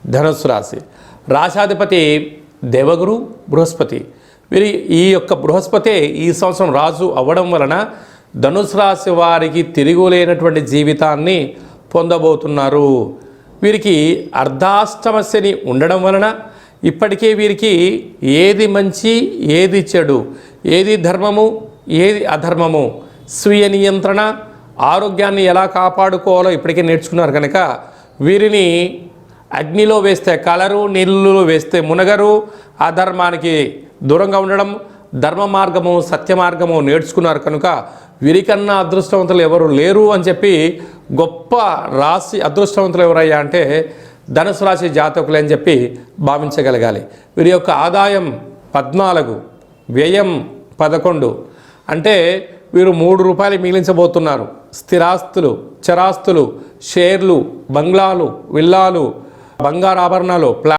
ధనుస్సు రాశి. రాశాధిపతి దేవగురు బృహస్పతి. వీరి ఈ యొక్క బృహస్పతి ఈ సంవత్సరం రాజు అవ్వడం వలన ధనుసు రాశి వారికి తిరుగులేనటువంటి జీవితాన్ని పొందబోతున్నారు. వీరికి అర్ధాష్టమ శని ఉండడం వలన ఇప్పటికే వీరికి ఏది మంచి ఏది చెడు, ఏది ధర్మము ఏది అధర్మము, స్వీయ నియంత్రణ, ఆరోగ్యాన్ని ఎలా కాపాడుకోవాలో ఇప్పటికే నేర్చుకున్నారు కనుక వీరిని అగ్నిలో వేస్తే కలరు, నీళ్ళలో వేస్తే మునగరు, అధర్మానికి దూరంగా ఉండడం, ధర్మ మార్గము సత్య మార్గము నేర్చుకున్నారు కనుక వీరికన్నా అదృష్టవంతులు ఎవరు లేరు అని చెప్పి గొప్ప రాశి అదృష్టవంతులు ఎవరయ్యా అంటే ధనుసు రాశి జాతకులే అని చెప్పి భావించగలగాలి. వీరి యొక్క ఆదాయం 14, వ్యయం 11. అంటే వీరు ₹3 మిగిలించబోతున్నారు. స్థిరాస్తులు, చరాస్తులు, షేర్లు, బంగ్లాలు, విల్లాలు, బంగారు ఆభరణాలు,